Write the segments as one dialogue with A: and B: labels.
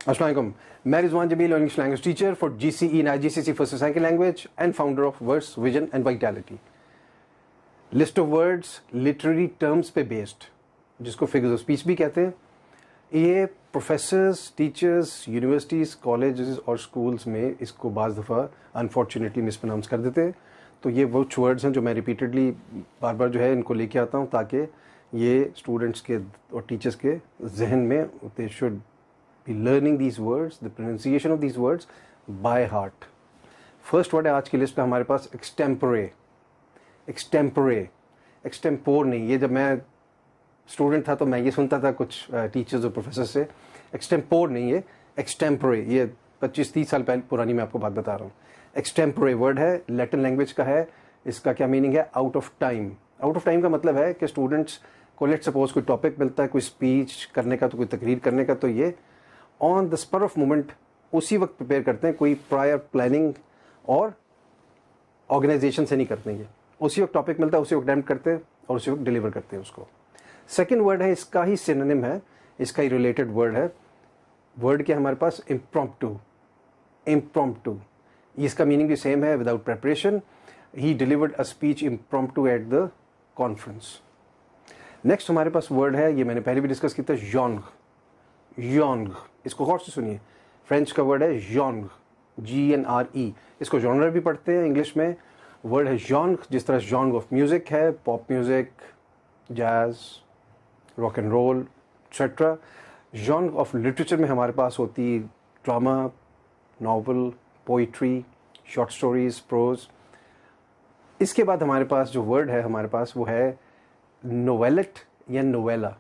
A: अस्सलाम वालेकुम। मैं Rizwan Jameel, English language teacher for GCE and IGCSE first and second language and founder of words vision and vitality. List of words literary terms पे based, जिसको figures of speech भी कहते हैं। ये प्रोफेसर्स, टीचर्स, यूनिवर्सिटीज़, कॉलेजेस और schools में इसको बाज़ दफ़ा अनफॉर्चुनेटली मिसप्रोनाउंस कर देते हैं। तो ये वो वर्ड्स हैं जो मैं रिपीटेडली बार बार जो है इनको लेके आता हूँ, ताकि ये स्टूडेंट्स के और टीचर्स के जहन में they should be learning these words, the pronunciation of these words by heart. First word है आज की लिस्ट पे हमारे पास एक्सटेम्पोरे। एक्सटेम्पोर नहीं, ये जब मैं स्टूडेंट था तो मैं ये सुनता था कुछ टीचर्स और प्रोफेसर से, एक्सटेम्पोर नहीं है, एक्सटेम्पोरे। ये 25-30 साल पहले पुरानी मैं आपको बात बता रहा हूँ। एक्सटेम्पोरे वर्ड है, लैटिन लैंग्वेज का है। इसका क्या मीनिंग है? Out of time. Out of time का मतलब है कि स्टूडेंट्स को लेट सपोज कोई टॉपिक मिलता है, कोई स्पीच करने का, तो कोई तकरीर करने का, तो ये on the spur of moment उसी वक्त प्रिपेयर करते हैं, कोई प्रायर प्लानिंग और ऑर्गेनाइजेशन से नहीं करते हैं। ये उसी वक्त टॉपिक मिलता है, उसी वक्त अटेम्प्ट करते हैं और उसी वक्त डिलीवर करते हैं उसको। सेकेंड वर्ड है, इसका ही सिनोनिम है, इसका ही रिलेटेड वर्ड है। वर्ड क्या है हमारे पास? इम्प्रॉम्प्टू। इसका मीनिंग भी सेम है, without preparation. He delivered a speech impromptu at the conference. Next हमारे पास वर्ड है, ये मैंने पहले भी डिस्कस किया था, जॉन्ग। इसको गौर से सुनिए, फ्रेंच का वर्ड है जॉन्ग, GNRE। इसको जॉनर भी पढ़ते हैं इंग्लिश में। वर्ड है जॉन्ग, जिस तरह जॉन्ग ऑफ म्यूजिक है, pop music, jazz, rock and roll etcetera. Genre of literature में हमारे पास होती drama, novel, poetry, short stories, prose. इसके बाद हमारे पास जो वर्ड है हमारे पास वो है नोवेलेट या नोवेला।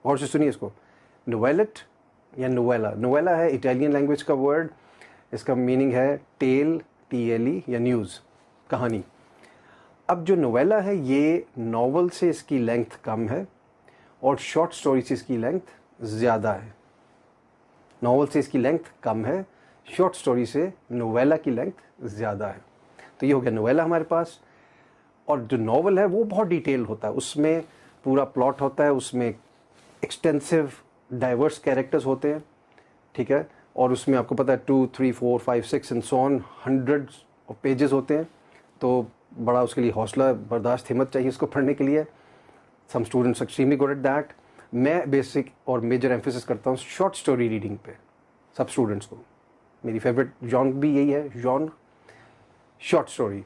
A: और से सुनिए इसको, नोवेलेट या नोवेला। नोवेला है इटालियन लैंग्वेज का वर्ड। इसका मीनिंग है टेल, TLE या न्यूज़, कहानी। अब जो नोवेला है ये नॉवल से इसकी लेंथ कम है और शॉर्ट स्टोरी से इसकी लेंथ ज़्यादा है। नॉवल से इसकी लेंथ कम है, शॉर्ट स्टोरी से नोवेला की लेंथ ज़्यादा है। तो ये हो गया नोवेला हमारे पास। और जो नॉवल है वो बहुत डिटेल होता है, उसमें पूरा प्लॉट होता है, उसमें एक्सटेंसिव डाइवर्स कैरेक्टर्स होते हैं, ठीक है। और उसमें आपको पता है 2, 3, 4, 5, 6 and so on, hundreds of pages होते हैं। तो बड़ा उसके लिए हौसला बर्दाश्त, हिम्मत चाहिए उसको पढ़ने के लिए। Some students extremely good at that. मैं बेसिक और मेजर एम्फेसिस करता हूँ शॉर्ट स्टोरी रीडिंग पे सब स्टूडेंट्स को। मेरी फेवरेट जॉनर भी यही है, जॉनर शॉर्ट स्टोरी।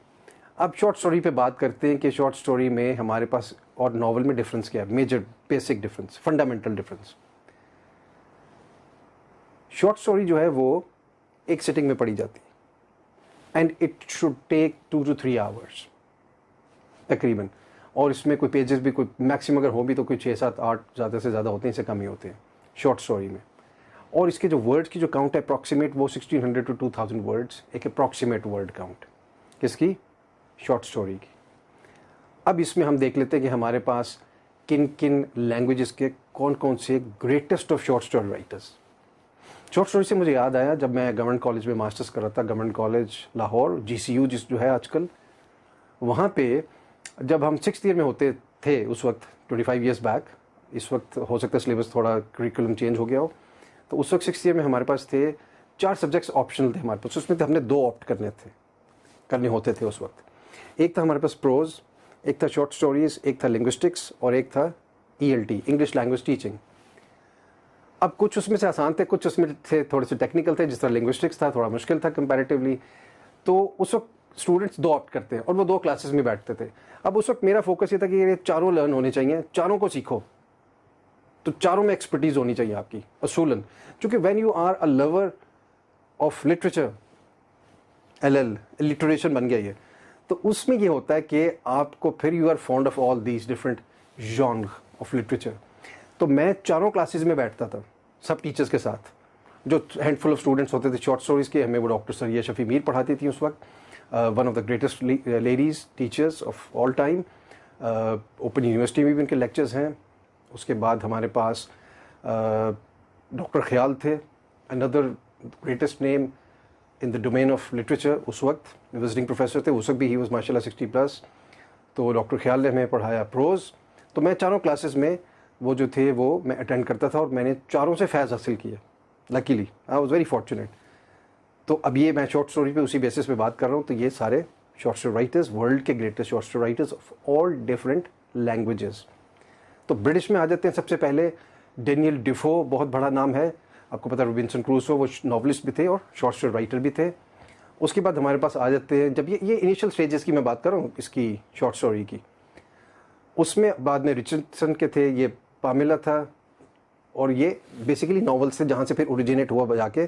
A: अब शॉर्ट स्टोरी पे बात करते हैं कि शॉर्ट स्टोरी में हमारे पास और नॉवल में डिफरेंस क्या है, major basic difference, fundamental difference. Short story जो है वो एक सिटिंग में पढ़ी जाती है and it should take 2 to 3 hours तकरीबन। और इसमें कोई पेजेस भी कोई मैक्सिमम अगर हो भी तो कोई 6, 7, 8 ज़्यादा से ज़्यादा होते हैं, इससे कम ही होते हैं शॉर्ट स्टोरी में। और इसके जो वर्ड्स की जो काउंट है अप्रॉक्सीमेट, वो 1600 to 2000 वर्ड्स, एक अप्रॉक्सीमेट वर्ड काउंट किसकी? शॉर्ट स्टोरी की। अब इसमें हम देख लेते हैं कि हमारे पास किन किन लैंग्वेजेस के कौन कौन से greatest of short story writers. Short story से मुझे याद आया, जब मैं गवर्नमेंट कॉलेज में मास्टर्स कर रहा था, गवर्नमेंट कॉलेज लाहौर, GCU जिस जो है आजकल, वहाँ पे जब हम 6th ईयर में होते थे उस वक्त, 25 years बैक, इस वक्त हो सकता है सिलेबस थोड़ा करिकुलम चेंज हो गया हो, तो उस वक्त 6th ईयर में हमारे पास थे 4 सब्जेक्ट्स ऑप्शनल थे हमारे पास। उसमें हमने 2 ऑप्ट करने होते थे उस वक्त। एक था हमारे पास प्रोज, एक था शॉर्ट स्टोरीज, एक था लिंग्विस्टिक्स और एक था ELT, इंग्लिश लैंग्वेज टीचिंग। अब कुछ उसमें से आसान थे, कुछ उसमें थे थोड़े से टेक्निकल थे, जिस तरह लिंग्विस्टिक्स था थोड़ा मुश्किल था कंपैरेटिवली। तो उस वक्त स्टूडेंट्स 2 ऑप्ट करते हैं और वो 2 क्लासेस में बैठते थे। अब उस वक्त मेरा फोकस ये था कि ये चारों लर्न होने चाहिए, चारों को सीखो, तो चारों में एक्सपर्टीज होनी चाहिए आपकी असूलन। क्योंकि when you are a lover of literature, LL लिटरेशन बन गया ये, तो उसमें ये होता है कि आपको फिर you are fond of all these different genre of literature. तो मैं चारों क्लासेस में बैठता था सब टीचर्स के साथ। जो हैंडफुल ऑफ स्टूडेंट्स होते थे शॉर्ट स्टोरीज के, हमें वो डॉक्टर सरिया शफी मीर पढ़ाती थी उस वक्त, one of the greatest ladies teachers of all time. Open university में भी उनके लेक्चर्स हैं। उसके बाद हमारे पास डॉक्टर ख्याल थे, another greatest name in the domain of literature. उस वक्त विजिटिंग प्रोफेसर थे, उस वक्त भी ही वॉज माशाल्लाह 60+। तो डॉक्टर ख्याल ने हमें पढ़ाया प्रोज। तो मैं चारों क्लासेस में वो जो थे वो मैं अटेंड करता था और मैंने चारों से फैज़ हासिल किया। Luckily I was very fortunate. तो अब ये मैं शॉर्ट स्टोरी पे उसी बेसिस पे बात कर रहा हूँ। तो ये सारे शॉर्ट स्टोरी राइटर्स, वर्ल्ड के greatest short story writers of all different languages. तो ब्रिटिश में आ जाते हैं सबसे पहले डेनियल डिफो, बहुत बड़ा नाम है, आपको पता है रॉबिन्सन क्रूसो, वो नॉवलिस्ट भी थे और शॉर्ट स्टोरी राइटर भी थे। उसके बाद हमारे पास आ जाते हैं, जब ये इनिशियल स्टेजेस की मैं बात कर रहा हूँ इसकी शॉर्ट स्टोरी की, उसमें बाद में रिचर्डसन के थे, ये पामेला था, और ये बेसिकली नॉवेल्स से जहाँ से फिर ओरिजिनेट हुआ जाके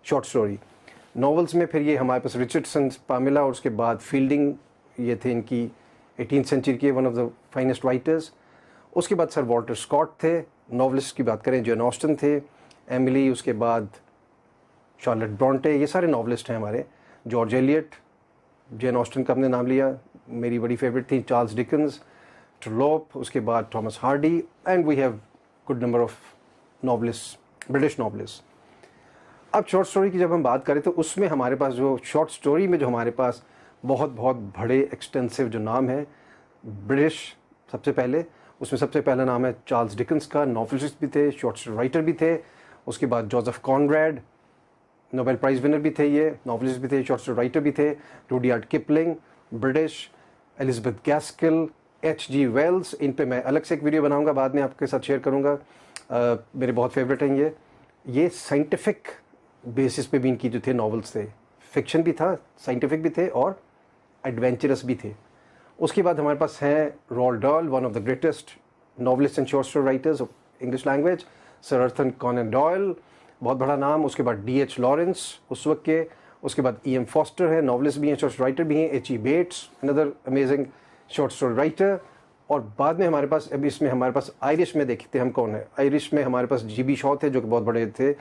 A: शॉर्ट स्टोरी। नॉवेल्स में फिर ये हमारे पास रिचर्डसन, पामेला, और उसके बाद फील्डिंग, ये थे इनकी 18th सेंचुरी के one of the finest writers. उसके बाद सर वॉल्टर स्कॉट थे, नॉवलिस्ट की बात करें, जॉन ऑस्टन थे, एमिली, उसके बाद शार्लेट ब्रॉन्टे, ये सारे नॉवलिस्ट हैं हमारे। जॉर्ज एलियट, जॉन ऑस्टन का हमने नाम लिया, मेरी बड़ी फेवरेट थी चार्ल्स डिकन्स, ट्रोलोप, उसके बाद Thomas Hardy, and we have good number of novelist, British novelist. अब शॉर्ट स्टोरी की जब हम बात करें तो उसमें हमारे पास जो शॉर्ट स्टोरी में जो हमारे पास बहुत बहुत बड़े एक्सटेंसिव जो नाम है ब्रिटिश, सबसे पहले उसमें सबसे पहला नाम है चार्ल्स डिकन्स का, नॉवलिस्ट भी थे, शॉर्ट स्टोरी राइटर भी थे। उसके बाद Joseph Conrad, Nobel prize winner भी थे, ये नॉवलिस्ट भी थे, शॉर्ट स्टोरी राइटर भी थे। Rudyard Kipling British, Elizabeth Gaskell, H.G. Wells, इन पे मैं अलग से एक वीडियो बनाऊंगा, बाद में आपके साथ शेयर करूंगा। मेरे बहुत फेवरेट हैं ये साइंटिफिक बेसिस पे भी इनकी जो थे नॉवेल्स थे, फिक्शन भी था, साइंटिफिक भी थे और एडवेंचरस भी थे। उसके बाद हमारे पास हैं Roald Dahl, one of the greatest novelist and short story writers of English language, sir Arthur Conan Doyle, बहुत बड़ा नाम। उसके बाद D.H. लॉरेंस उस वक्त के, उसके बाद E.M. फॉस्टर है, नॉवलिस्ट भी हैं, शॉर्ट राइटर भी हैं, H.E. Bates, another amazing short story writer. और बाद में हमारे पास, अभी इसमें हमारे पास आयरिश में देखते हैं हम कौन है। आयरिश में हमारे पास G.B. शॉ थे, जो कि बहुत बड़े थे,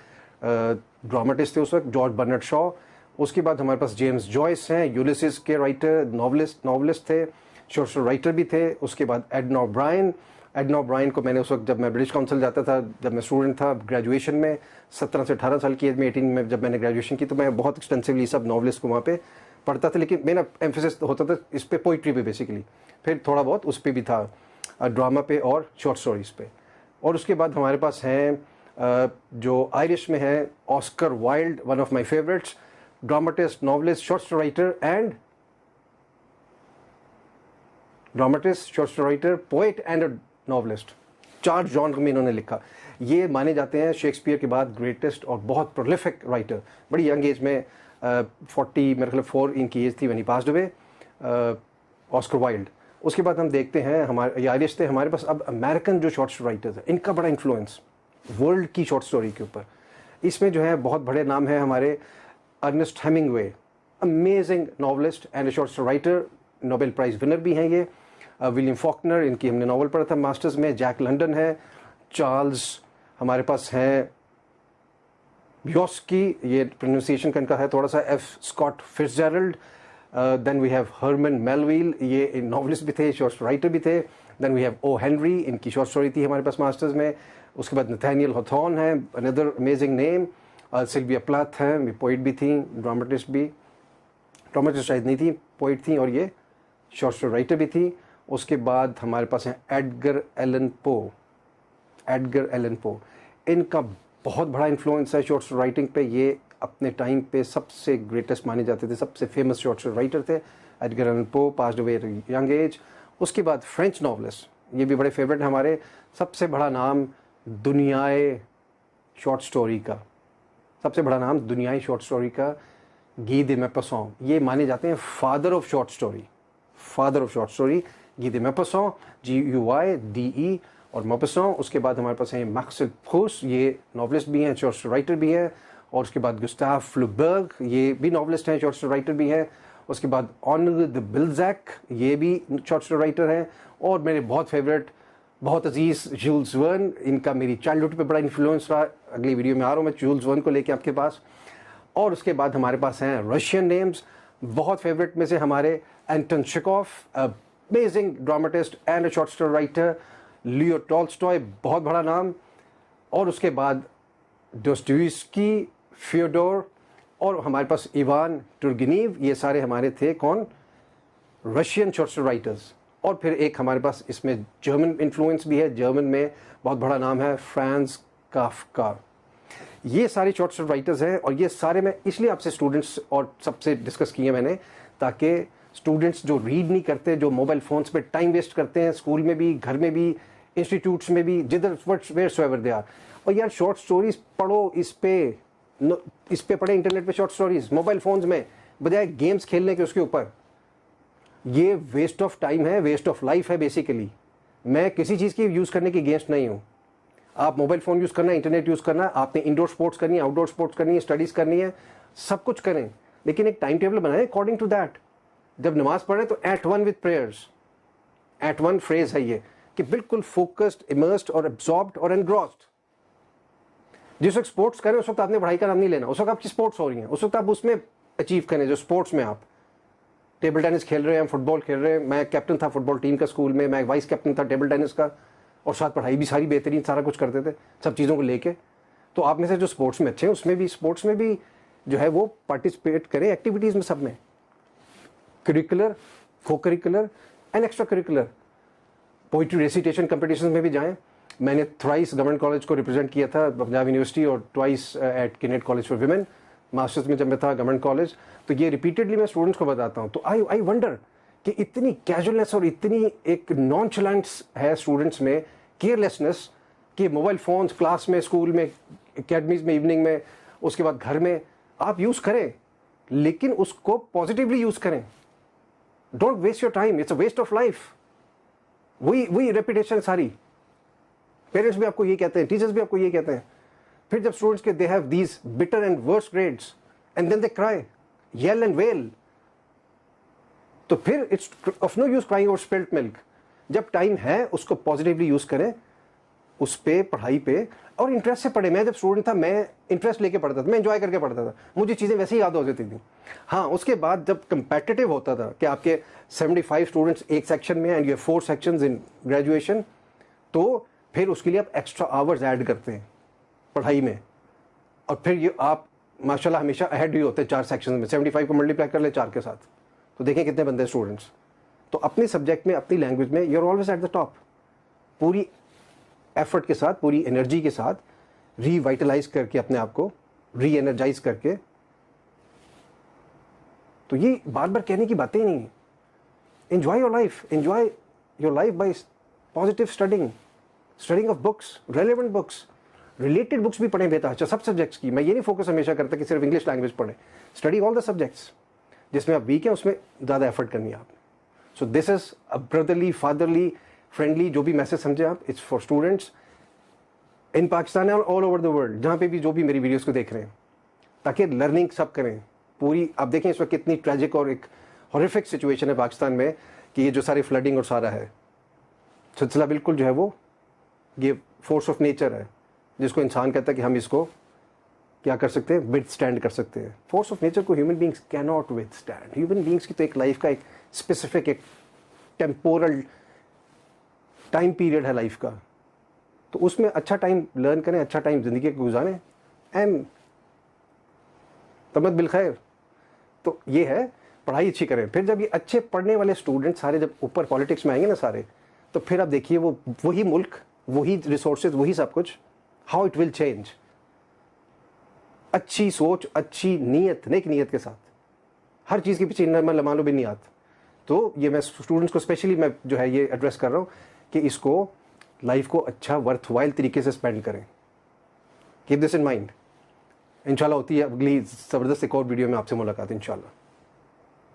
A: ड्रामेटिस्ट थे उस वक्त, जॉर्ज बर्नर्ड शॉ। उसके बाद हमारे पास जेम्स जॉयस हैं, यूलिसिस के राइटर, नॉवलिस्ट थे, शॉर्ट स्टोरी राइटर भी थे। उसके बाद एडना ओब्रायन को मैंने उस वक्त, जब मैं ब्रिटिश काउंसिल जाता था, जब मैं स्टूडेंट था ग्रेजुएशन में, 17 से 18 साल की एज में, 18 में जब मैंने ग्रेजुएशन की, तो मैं बहुत एक्सटेंसिवली सब नॉवलिस्ट को वहाँ पे पढ़ता था। लेकिन मेरा एम्फेसिस होता था इस पे, पोइट्री पे बेसिकली, फिर थोड़ा बहुत उस पर भी था, ड्रामा पे और शॉर्ट स्टोरीज पे। और उसके बाद हमारे पास हैं जो आयरिश में है, Oscar Wilde, one of my favourites, dramatist, novelist, short story writer and dramatist, short story writer, poet and novelist. 4 genre में इन्होंने लिखा। ये माने जाते हैं शेक्सपियर के बाद ग्रेटेस्ट और बहुत प्रोलिफिक राइटर। बड़ी यंग एज में 40 मेरे ख्याल 4 इनकी एज थी when he passed away, Oscar Wilde. उसके बाद हम देखते हैं हमारे आयरिश थे। हमारे पास अब अमेरिकन जो शॉर्ट स्टोरी राइटर्स हैं, इनका बड़ा इन्फ्लुएंस वर्ल्ड की शॉर्ट स्टोरी के ऊपर। इसमें जो है बहुत बड़े नाम हैं हमारे, Ernest Hemingway, amazing novelist and short story writer, Nobel prize winner भी हैं ये। विलियम फॉकनर, इनकी हमने नॉवल पढ़ा था मास्टर्स में। जैक लंडन है, चार्ल्स, हमारे पास हैं योस्की, ये प्रोनाउंसिएशन का इनका है थोड़ा सा, F. Scott Fitzgerald. Then we have Herman Melville, ये नॉवलिस्ट भी थे, शॉर्ट राइटर भी थे। Then we have O Henry, इनकी शॉर्ट स्टोरी थी हमारे पास मास्टर्स में। उसके बाद नथानियल हॉथॉर्न है, another amazing name. Sylvia Plath हैं, ये पोइट भी थी, ड्रामेटिस्ट भी, ड्रामेटिस्ट शायद नहीं थी, पोइट थी, और ये शॉर्ट स्टोरी राइटर भी थी। उसके बाद हमारे पास हैं एडगर एलन पो, इनका बहुत बड़ा इन्फ्लुएंस है शॉर्ट स्टोरी राइटिंग पे। ये अपने टाइम पे सबसे ग्रेटेस्ट माने जाते थे, सबसे फेमस शॉर्ट स्टोरी राइटर थे। Edgar Allan Poe passed away at young age. उसके बाद फ्रेंच नॉवलिस्ट, ये भी बड़े फेवरेट हैं हमारे। सबसे बड़ा नाम दुनियाए शॉर्ट स्टोरी का, सबसे बड़ा नाम दुनियाई शॉर्ट स्टोरी का, गी दे मॉपैसॉन। ये माने जाते हैं फादर ऑफ शॉर्ट स्टोरी, गी दे मॉपैसॉन, GUIDE और मॉपैसॉन। उसके बाद हमारे पास हैं मैक्सेल प्रूस्ट, ये नॉवलिस्ट भी हैं, शॉर्ट स्टोरी राइटर भी हैं। और उसके बाद गुस्ताव फ्लूबर्ग, ये भी नॉवलिस्ट हैं, शॉर्ट स्टोरी राइटर भी हैं। उसके बाद ऑनर द बिल्जैक, ये भी शॉर्ट स्टोरी राइटर हैं। और मेरे बहुत फेवरेट, बहुत अजीज़ जूल्स वर्न, इनका मेरी चाइल्डहुड पे बड़ा इन्फ्लुएंस रहा। अगली वीडियो में आ रहा हूँ मैं जूल्स वर्न को लेके आपके पास। और उसके बाद हमारे पास हैं रशियन नेम्स, बहुत फेवरेट में से हमारे Anton Chekhov, amazing dramatist and short story writer. Leo Tolstoy, बहुत बड़ा नाम। और उसके बाद दोस्तोयेव्स्की, फ्योडोर, और हमारे पास इवान तुर्गेनेव, ये सारे हमारे थे कौन, रशियन शॉर्ट स्टोरी राइटर्स। और फिर एक हमारे पास इसमें जर्मन इन्फ्लुएंस भी है। जर्मन में बहुत बड़ा नाम है फ्रांज काफ्का। ये सारे शॉर्ट स्टोरी राइटर्स हैं, और ये सारे मैं इसलिए आपसे स्टूडेंट्स और सबसे डिस्कस किए मैंने, ताकि स्टूडेंट्स जो रीड नहीं करते, जो मोबाइल फ़ोन्स पे टाइम वेस्ट करते हैं, स्कूल में भी, घर में भी, इंस्टीट्यूट्स में भी, जिधर where so ever they are, और यार शॉर्ट स्टोरीज पढ़ो, इस पे पढ़े इंटरनेट पे शॉर्ट स्टोरीज, मोबाइल फ़ोन्स में, बजाय गेम्स खेलने के उसके ऊपर। ये वेस्ट ऑफ टाइम है, वेस्ट ऑफ लाइफ है बेसिकली। मैं किसी चीज़ की यूज़ करने की अगेंस्ट नहीं हूँ। आप मोबाइल फ़ोन यूज़ करना है, इंटरनेट यूज़ करना है, आपने इंडोर स्पोर्ट्स करनी है, आउटडोर स्पोर्ट्स करनी है, स्टडीज़ करनी है, सब कुछ करें, लेकिन एक टाइम टेबल बनाएं अकॉर्डिंग टू दैट। जब नमाज पढ़ें तो at one with prayers, at one phrase है ये, कि बिल्कुल फोकस्ड, इमर्स्ड और एब्जॉर्ब्ड और एनग्रॉस्ड। जिस वक्त स्पोर्ट्स करें उस वक्त आपने पढ़ाई का नाम नहीं लेना, उस वक्त आपकी स्पोर्ट्स हो रही हैं, उस वक्त आप उसमें अचीव करें जो स्पोर्ट्स में आप टेबल टेनिस खेल रहे हैं, फुटबॉल खेल रहे हैं। मैं कैप्टन था फुटबॉल टीम का स्कूल में, मैं वाइस कैप्टन था टेबल टेनिस का, और साथ पढ़ाई भी सारी बेहतरीन, सारा कुछ करते थे सब चीज़ों को लेके। तो आप में से जो स्पोर्ट्स में अच्छे हैं, उसमें भी स्पोर्ट्स में भी जो है वो पार्टिसिपेट करें एक्टिविटीज़ में, सब में, curricular, co curricular and extra curricular. Poetry recitation competition में भी जाएं। मैंने थ्राइस गवर्नमेंट कॉलेज को रिप्रेजेंट किया था, पंजाब यूनिवर्सिटी, और twice at Kinnaird college for women, masters में जब मैं था गवर्नमेंट कॉलेज। तो ये रिपीटेडली मैं स्टूडेंट्स को बताता हूँ। तो आई वंडर कि इतनी कैजुअलनेस और इतनी एक नॉनचलेंस है स्टूडेंट्स में, केयरलेसनेस, कि मोबाइल फ़ोन्स क्लास में, स्कूल में, एकेडमीज में, इवनिंग में, उसके बाद घर में आप यूज़ करें, लेकिन उसको पॉजिटिवली यूज़ करें। Don't waste your time, it's a waste of life. वही रेपिटेशन सारी, पेरेंट्स भी आपको ये कहते हैं, टीचर्स भी आपको ये कहते हैं। फिर जब स्टूडेंट्स के they have these bitter and worst grades and then they cry, yell and wail, तो फिर it's of no use crying over spilled milk. जब टाइम है उसको पॉजिटिवली यूज करें, उस पे, पढ़ाई पे, और इंटरेस्ट से पढ़े। मैं जब स्टूडेंट था मैं इंटरेस्ट लेके पढ़ता था, मैं एंजॉय करके पढ़ता था, मुझे चीज़ें वैसे ही याद हो जाती थी। हाँ, उसके बाद जब कंपेटिटिव होता था कि आपके 75 स्टूडेंट्स एक सेक्शन में and you have 4 sections in graduation, तो फिर उसके लिए आप एक्स्ट्रा आवर्स ऐड करते हैं पढ़ाई में, और फिर ये आप माशाल्लाह हमेशा अहेड ही होते हैं 4 सेक्शन में। 75 को मल्टीप्लाई कर ले 4 के साथ, तो देखें कितने बंदे स्टूडेंट्स। तो अपने सब्जेक्ट में, अपनी लैंग्वेज में you are always at the top. पूरी एफर्ट के साथ, पूरी एनर्जी के साथ रीवाइटलाइज करके, अपने आप को री एनर्जाइज करके। तो ये बार बार कहने की बातें ही नहीं है। Enjoy your life, enjoy your life by positive studying of books, relevant books, related books भी पढ़ें बेहतर, अच्छा सब सब्जेक्ट्स की। मैं ये नहीं फोकस हमेशा करता कि सिर्फ इंग्लिश लैंग्वेज पढ़ें। स्टडी ऑल द सब्जेक्ट्स, जिसमें आप वीक हैं उसमें ज़्यादा एफर्ट करनी है आप। So this is a brotherly, fatherly, friendly, जो भी मैसेज समझे आप, it's for students in Pakistan और ऑल ओवर द वर्ल्ड, जहाँ पे भी जो भी मेरी वीडियोस को देख रहे हैं, ताकि लर्निंग सब करें पूरी। आप देखें इस वक्त कितनी ट्रेजिक और एक हॉरिफिक सिचुएशन है पाकिस्तान में, कि ये जो सारी फ्लडिंग और सारा है सिलसिला, बिल्कुल जो है वो ये फोर्स ऑफ नेचर है, जिसको इंसान कहता है कि हम इसको क्या कर सकते हैं, विदस्टैंड कर सकते हैं। फोर्स ऑफ नेचर को human beings can not withstand. Human beings की तो एक लाइफ का एक स्पेसिफिक, एक टेम्पोरल टाइम पीरियड है लाइफ का, तो उसमें अच्छा टाइम लर्न करें, अच्छा टाइम ज़िंदगी को गुजारें, एंड तमत बिल खैर। तो ये है, पढ़ाई अच्छी करें। फिर जब ये अच्छे पढ़ने वाले स्टूडेंट सारे जब ऊपर पॉलिटिक्स में आएंगे ना सारे, तो फिर आप देखिए वो वही मुल्क, वही रिसोर्सेज, वही सब कुछ, हाउ इट विल चेंज। अच्छी सोच, अच्छी नीयत, नेक नीयत के साथ, हर चीज़ के पीछे लमालो भी नहीं आता। तो ये मैं स्टूडेंट्स को स्पेशली मैं जो है ये एड्रेस कर रहा हूँ कि इसको, लाइफ को अच्छा वर्थवाइल तरीके से स्पेंड करें। Keep this in mind. इंशाल्लाह होती है अगली ज़बरदस्त एक और वीडियो में आपसे मुलाकात इंशाल्लाह।